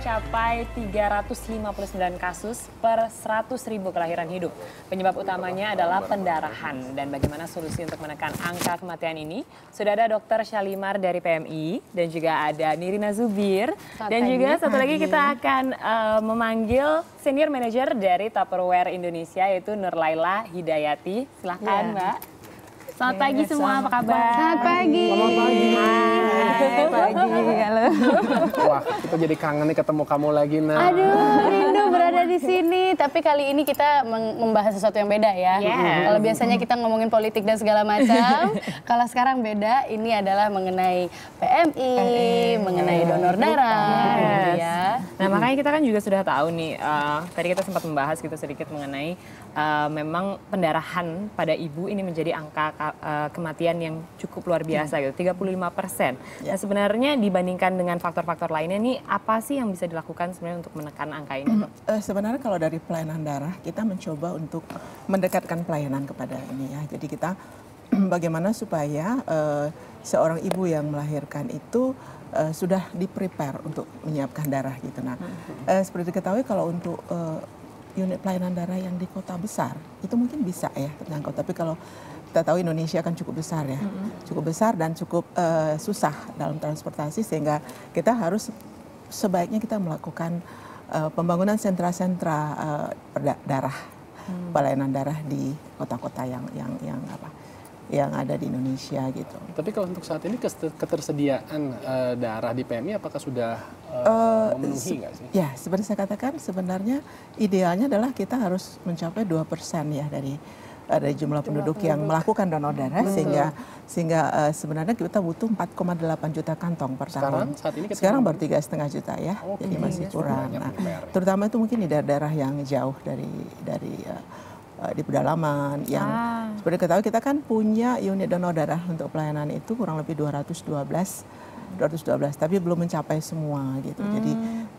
mencapai 359 kasus per 100.000 kelahiran hidup. Penyebab utamanya adalah pendarahan. Dan bagaimana solusi untuk menekan angka kematian ini? Sudah ada Dr. Syalimar dari PMI dan juga ada Nirina Zubir. Dan juga satu lagi kita akan memanggil Senior Manager dari Tupperware Indonesia yaitu Nurlaila Hidayati. Silahkan Mbak. Selamat pagi semua, apa kabar? Selamat pagi. Selamat pagi. Hai, pagi. Halo. Wah, kita jadi kangen nih ketemu kamu lagi, Nah. Aduh, rindu berada di sini. Tapi kali ini kita membahas sesuatu yang beda ya. Yes. Kalau biasanya kita ngomongin politik dan segala macam, kalau sekarang beda. Ini adalah mengenai PMI, mengenai donor darah. Gitu ya. Nah makanya kita kan juga sudah tahu nih, tadi kita sempat membahas gitu sedikit mengenai memang pendarahan pada ibu ini menjadi angka kematian yang cukup luar biasa gitu, 35%. Nah sebenarnya dibandingkan dengan faktor-faktor lainnya nih, apa sih yang bisa dilakukan sebenarnya untuk menekan angka ini? Sebenarnya kalau dari pelayanan darah, kita mencoba untuk mendekatkan pelayanan kepada ini ya. Jadi kita bagaimana supaya seorang ibu yang melahirkan itu sudah di-prepare untuk menyiapkan darah gitu. Nah, seperti diketahui kalau untuk unit pelayanan darah yang di kota besar itu mungkin bisa ya terjangkau. Tapi kalau kita tahu Indonesia kan cukup besar ya, cukup besar dan cukup susah dalam transportasi sehingga kita harus sebaiknya kita melakukan pembangunan sentra-sentra darah, pelayanan darah di kota-kota yang ada di Indonesia gitu. Tapi kalau untuk saat ini ketersediaan darah di PMI apakah sudah memenuhi nggak sih? Ya, seperti saya katakan sebenarnya idealnya adalah kita harus mencapai 2% ya dari jumlah penduduk yang melakukan donor darah sehingga sebenarnya kita butuh 4,8 juta kantong per tahun. Sekarang baru 3,5 juta ya, jadi masih kurang. Nah, terutama itu mungkin di daerah yang jauh dari di pedalaman yang seperti ketahui kita kan punya unit donor darah untuk pelayanan itu kurang lebih 212 tapi belum mencapai semua gitu.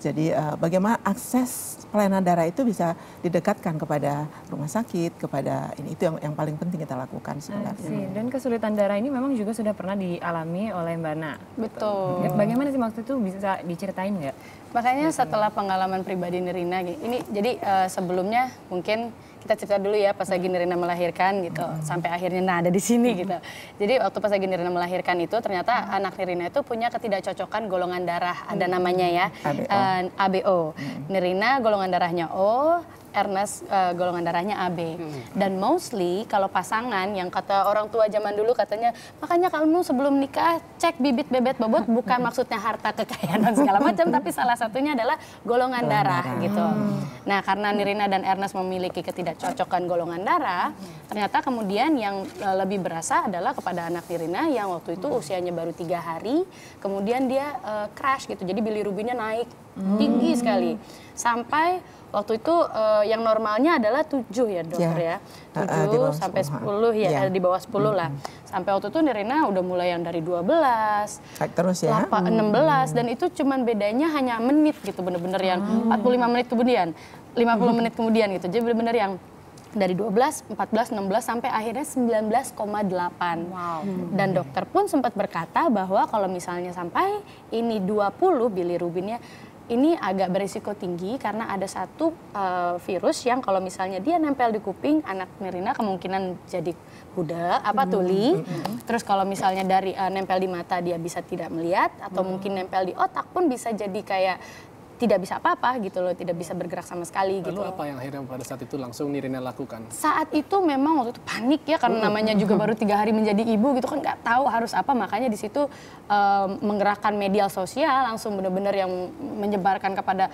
Jadi bagaimana akses pelayanan darah itu bisa didekatkan kepada rumah sakit, kepada ini itu yang paling penting kita lakukan sebenarnya. Dan kesulitan darah ini memang juga sudah pernah dialami oleh Mbak Na. Betul. Bagaimana sih waktu itu, bisa diceritain nggak? Makanya setelah pengalaman pribadi Nirina, ini jadi sebelumnya mungkin kita cerita dulu ya pas lagi Nirina melahirkan gitu, sampai akhirnya ada di sini gitu. Jadi waktu pas lagi Nirina melahirkan itu ternyata anak Nirina itu punya ketidakcocokan golongan darah, ada namanya ya, ABO. Nirina golongan darahnya O, Ernest golongan darahnya AB. Dan mostly kalau pasangan yang kata orang tua zaman dulu katanya, makanya kamu sebelum nikah cek bibit bebet bobot, bukan maksudnya harta kekayaan dan segala macam, tapi salah satunya adalah golongan darah gitu. Nah karena Nirina dan Ernest memiliki ketidakcocokan golongan darah, ternyata kemudian yang lebih berasa adalah kepada anak Nirina yang waktu itu usianya baru 3 hari, kemudian dia crash gitu, jadi bilirubinnya naik tinggi sekali. Sampai waktu itu yang normalnya adalah 7 ya dokter ya. 7 sampai 10 ya, di bawah 10 lah. Sampai waktu itu Nirina udah mulai yang dari 12, terus ya. 16 dan itu cuman bedanya hanya menit gitu, bener-bener yang 45 menit kemudian, 50 menit kemudian gitu. Jadi bener-bener yang dari 12, 14, 16 sampai akhirnya 19,8. Wow. Dan dokter pun sempat berkata bahwa kalau misalnya sampai ini 20 bilirubinnya, ini agak berisiko tinggi karena ada satu virus yang kalau misalnya dia nempel di kuping anak Nirina kemungkinan jadi budak tuli. Terus kalau misalnya dari nempel di mata dia bisa tidak melihat atau mungkin nempel di otak pun bisa jadi kayak tidak bisa apa-apa gitu loh, tidak bisa bergerak sama sekali gitu. Lalu apa yang akhirnya pada saat itu langsung Nirina lakukan? Saat itu memang waktu itu panik ya, karena namanya juga baru 3 hari menjadi ibu gitu kan, nggak tahu harus apa, makanya di situ menggerakkan media sosial langsung benar-benar yang menyebarkan kepada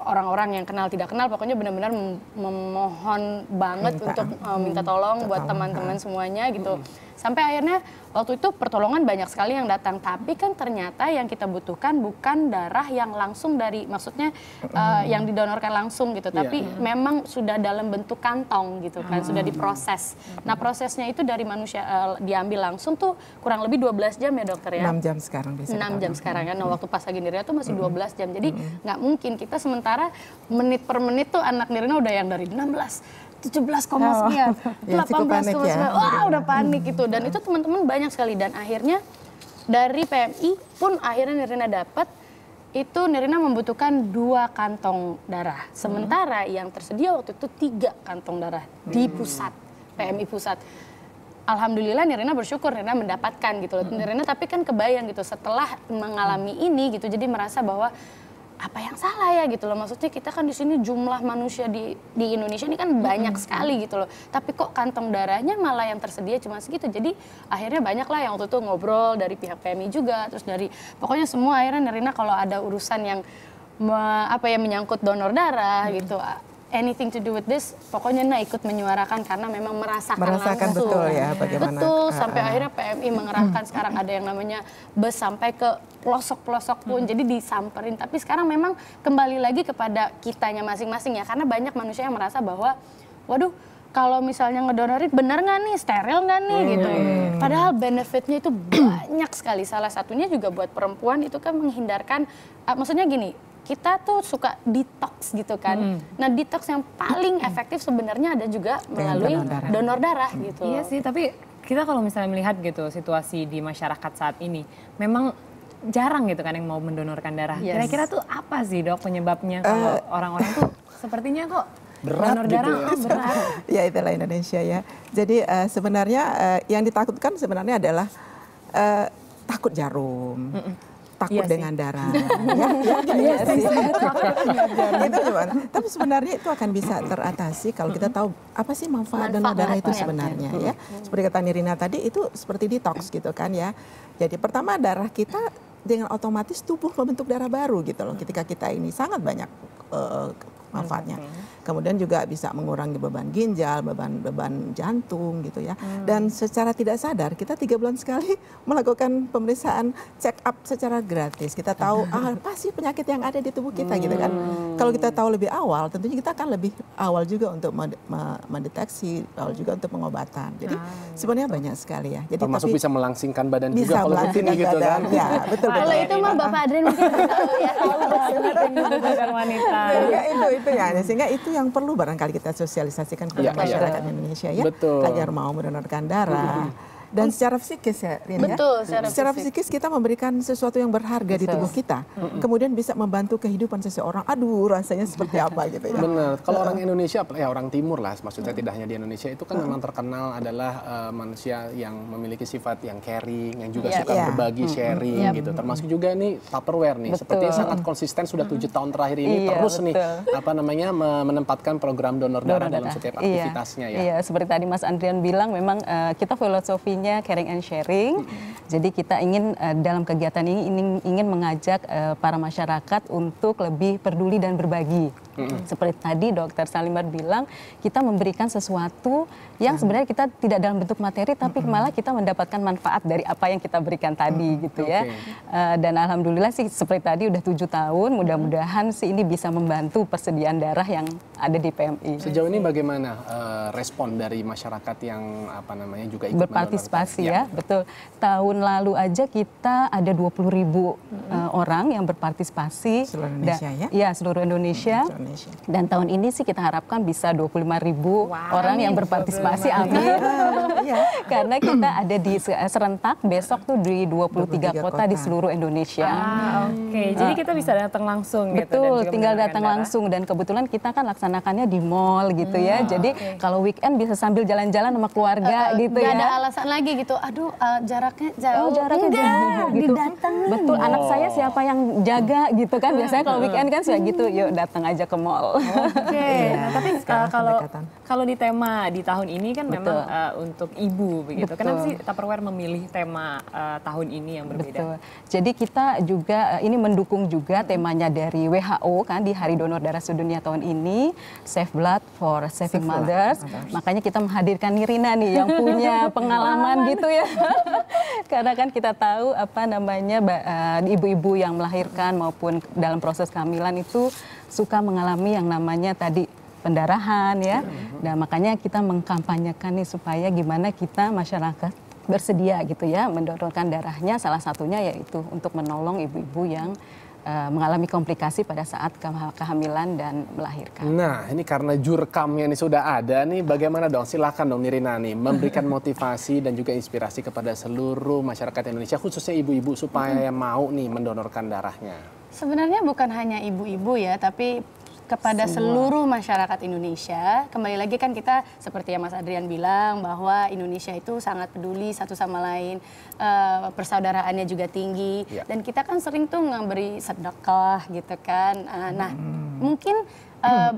orang-orang yang kenal tidak kenal, pokoknya benar-benar memohon banget untuk minta tolong buat teman-teman semuanya gitu. Sampai akhirnya waktu itu pertolongan banyak sekali yang datang, tapi kan ternyata yang kita butuhkan bukan darah yang langsung dari, maksudnya yang didonorkan langsung gitu, tapi memang sudah dalam bentuk kantong gitu kan, sudah diproses. Nah prosesnya itu dari manusia diambil langsung tuh kurang lebih 12 jam ya dokter ya? 6 jam sekarang bisa. 6 jam sekarang kan, nah waktu pas lagi Nirina tuh masih 12 jam, jadi nggak mungkin kita sementara menit per menit tuh anak Nirina udah yang dari 16, 17, sekian, 18, ya. Wah udah panik gitu. Dan itu teman-teman banyak sekali. Dan akhirnya dari PMI pun akhirnya Nirina dapat itu Nirina membutuhkan 2 kantong darah. Sementara yang tersedia waktu itu 3 kantong darah di pusat, PMI pusat. Alhamdulillah Nirina bersyukur Nirina mendapatkan gitu loh. Nirina tapi kan kebayang gitu setelah mengalami ini gitu, jadi merasa bahwa apa yang salah ya gitu loh. Maksudnya kita kan di sini jumlah manusia di Indonesia ini kan banyak sekali gitu loh. Tapi kok kantong darahnya malah yang tersedia cuma segitu. Jadi akhirnya banyak lah yang waktu itu ngobrol dari pihak PMI juga, terus dari pokoknya semua akhirnya Nirina kalau ada urusan yang menyangkut donor darah gitu, anything to do with this, pokoknya ikut menyuarakan karena memang merasakan langsung. Betul ya bagaimana. Betul, sampai akhirnya PMI mengerahkan sekarang ada yang namanya bus sampai ke pelosok-pelosok pun, jadi disamperin. Tapi sekarang memang kembali lagi kepada kitanya masing-masing ya, karena banyak manusia yang merasa bahwa, waduh, kalau misalnya ngedonorin benar nggak nih, steril nggak nih gitu. Padahal benefitnya itu banyak sekali. Salah satunya juga buat perempuan itu kan menghindarkan, maksudnya gini, kita tuh suka detox gitu kan. Nah detox yang paling efektif sebenarnya ada juga melalui donor darah gitu. Iya sih, tapi kita kalau misalnya melihat gitu situasi di masyarakat saat ini, memang jarang gitu kan yang mau mendonorkan darah. Kira-kira tuh apa sih Dok penyebabnya kalau orang-orang tuh sepertinya kok berat donor gitu darah ya. berat. Ya itulah Indonesia ya. Jadi sebenarnya yang ditakutkan sebenarnya adalah takut jarum. Takut dengan darah, gitu cuman. Tapi sebenarnya itu akan bisa teratasi kalau kita tahu apa sih manfaat donor darah itu sebenarnya ya. Seperti kata Nirina tadi itu seperti detox gitu kan ya. Jadi pertama darah kita dengan otomatis tubuh membentuk darah baru gitu loh. Ketika kita ini sangat banyak manfaatnya. Kemudian juga bisa mengurangi beban ginjal, beban jantung gitu ya. Dan secara tidak sadar kita 3 bulan sekali melakukan pemeriksaan check up secara gratis. Kita tahu apa sih penyakit yang ada di tubuh kita gitu kan. Kalau kita tahu lebih awal, tentunya kita akan lebih awal juga untuk mendeteksi, awal juga untuk pengobatan. Jadi sebenarnya banyak sekali ya. Jadi termasuk bisa melangsingkan badan bisa juga kalau seperti gitu kan. Ya, betul. Kalau itu mah Bapak Adrian mungkin tahu ya. Bukan wanita. Itu ya, sehingga itu yang perlu barangkali kita sosialisasikan kepada masyarakat Indonesia ya, agar mau mendonorkan darah. Dan secara psikis ya, Rin, betul, ya. Secara psikis kita memberikan sesuatu yang berharga di tubuh kita, kemudian bisa membantu kehidupan seseorang. Aduh, rasanya seperti apa gitu ya. Benar. Kalau orang Indonesia, ya orang Timur lah, maksudnya tidak hanya di Indonesia itu kan memang terkenal adalah manusia yang memiliki sifat yang caring, yang juga suka berbagi, sharing gitu. Termasuk juga nih Tupperware nih, seperti sangat konsisten sudah 7 tahun terakhir ini terus nih menempatkan program donor darah dalam setiap aktivitasnya ya. Iya, seperti tadi Mas Andrian bilang, memang kita filosofinya caring and sharing. Jadi kita ingin dalam kegiatan ini ingin mengajak para masyarakat untuk lebih peduli dan berbagi. Seperti tadi Dokter Salimar bilang, kita memberikan sesuatu yang sebenarnya kita tidak dalam bentuk materi, tapi malah kita mendapatkan manfaat dari apa yang kita berikan tadi gitu ya. Dan alhamdulillah sih seperti tadi udah 7 tahun, mudah-mudahan sih ini bisa membantu persediaan darah yang ada di PMI. Sejauh ini bagaimana respon dari masyarakat yang juga ikut berpartisipasi ya, betul. Tahun lalu aja kita ada 20.000 orang yang berpartisipasi. Seluruh Indonesia ya? Ya, seluruh Indonesia. Dan tahun ini sih kita harapkan bisa 25.000 orang yang berpartisipasi, amin. Karena kita ada di serentak besok tuh di 23 kota di seluruh Indonesia. Jadi kita bisa datang langsung gitu. Betul, tinggal datang langsung, dan kebetulan kita kan laksanakannya di mall gitu ya. Jadi kalau weekend bisa sambil jalan-jalan sama keluarga gitu ya. Gak ada alasan lagi gitu, aduh jaraknya jauh. Jaraknya jauh gitu. Didatengin. Betul, anak saya siapa yang jaga gitu kan. Biasanya kalau weekend kan sudah gitu, yuk datang aja ke mall. Nah, tapi kalau di tema di tahun ini kan memang untuk ibu begitu. Kenapa sih Tupperware memilih tema tahun ini yang berbeda? Betul. Jadi kita juga ini mendukung juga temanya dari WHO kan di Hari Donor Darah Sedunia tahun ini, Save Blood for Saving Mothers. Makanya kita menghadirkan Nirina nih yang punya pengalaman gitu ya. Karena kan kita tahu ibu-ibu yang melahirkan maupun dalam proses kehamilan itu suka mengalami yang namanya tadi pendarahan ya. Dan makanya kita mengkampanyekan nih supaya gimana kita masyarakat bersedia gitu ya mendonorkan darahnya, salah satunya yaitu untuk menolong ibu-ibu yang mengalami komplikasi pada saat kehamilan dan melahirkan. Nah, ini karena jurkamnya ini sudah ada nih, bagaimana dong? Silakan dong Nirina nih memberikan motivasi dan juga inspirasi kepada seluruh masyarakat Indonesia, khususnya ibu-ibu supaya mau nih mendonorkan darahnya. Sebenarnya bukan hanya ibu-ibu ya, tapi kepada seluruh masyarakat Indonesia. Kembali lagi kan kita seperti yang Mas Adrian bilang bahwa Indonesia itu sangat peduli satu sama lain, persaudaraannya juga tinggi, dan kita kan sering tuh memberi sedekah gitu kan. Nah, mungkin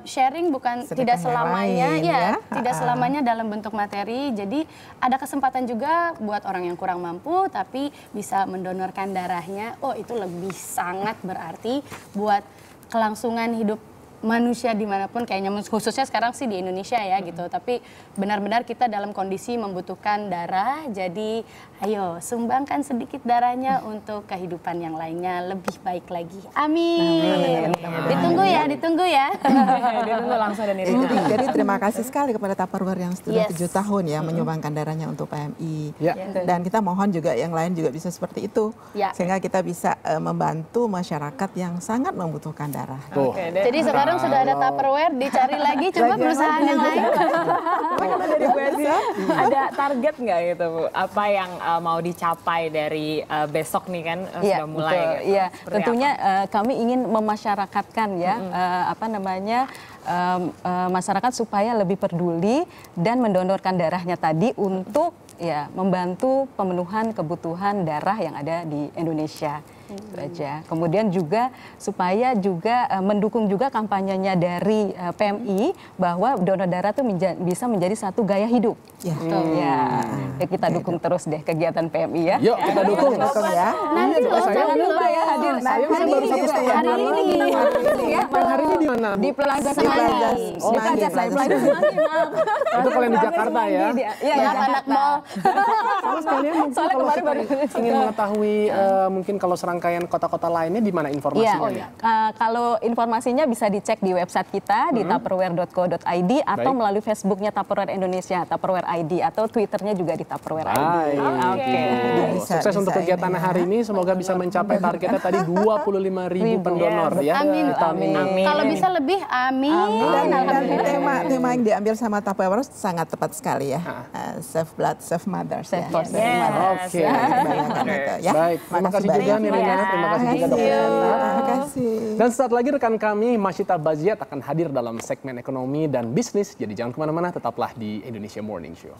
sharing bukan tidak selamanya tidak selamanya dalam bentuk materi. Jadi ada kesempatan juga buat orang yang kurang mampu tapi bisa mendonorkan darahnya. Oh, itu lebih sangat berarti buat kelangsungan hidup manusia dimanapun, kayaknya khususnya sekarang sih di Indonesia ya gitu. Tapi benar-benar kita dalam kondisi membutuhkan darah, jadi ayo sumbangkan sedikit darahnya untuk kehidupan yang lainnya lebih baik lagi. Amin. Ditunggu ya, ditunggu ya. Ditunggu langsung dan Nirina. Jadi terima kasih sekali kepada Tupperware yang sudah 7 tahun ya menyumbangkan darahnya untuk PMI. Dan kita mohon juga yang lain juga bisa seperti itu, sehingga kita bisa membantu masyarakat yang sangat membutuhkan darah. Jadi sekarang sudah ada Tupperware, dicari lagi coba perusahaan yang lain. Kalau dari Bu Esi, ada target nggak gitu Bu? Apa yang mau dicapai dari besok nih kan sudah mulai? Gitu. Iya, tentunya kami ingin memasyarakatkan ya masyarakat supaya lebih peduli dan mendonorkan darahnya tadi untuk ya membantu pemenuhan kebutuhan darah yang ada di Indonesia. Itu aja. Kemudian juga supaya juga mendukung juga kampanyenya dari PMI bahwa donor darah itu bisa menjadi satu gaya hidup. Ya kita dukung terus deh kegiatan PMI ya. Yuk kita dukung Ya. Nanti Jangan lupa ya hadir. Saya baru 1,5 bulan lalu. Hari ini di mana? Di Plaza Semanggi. Itu kalau yang di Jakarta ya. Iya, anak mall. Sama sekalian mungkin kalau kita ingin mengetahui mungkin kalau serangkaian kota-kota lainnya di mana informasinya? Kalau informasinya bisa dicek di website kita di tupperware.co.id atau melalui Facebooknya Tupperware Indonesia, Tupperware ID, atau Twitternya juga di Tupperware ID. Sukses untuk kegiatan hari ini, semoga bisa mencapai targetnya tadi 25.000 pendonor ya. Amin. Amin. Kalau bisa lebih, amin. Dan tema yang diambil sama Tupperware sangat tepat sekali ya. Save blood, save mothers. Save blood, save mothers. Oke. Baik, terima kasih juga Nirina, terima kasih juga Dr. Sena. Terima kasih. Dan saat lagi rekan kami Masyita Baziat akan hadir dalam segmen ekonomi dan bisnis. Jadi jangan kemana-mana, tetaplah di Indonesia Morning Show.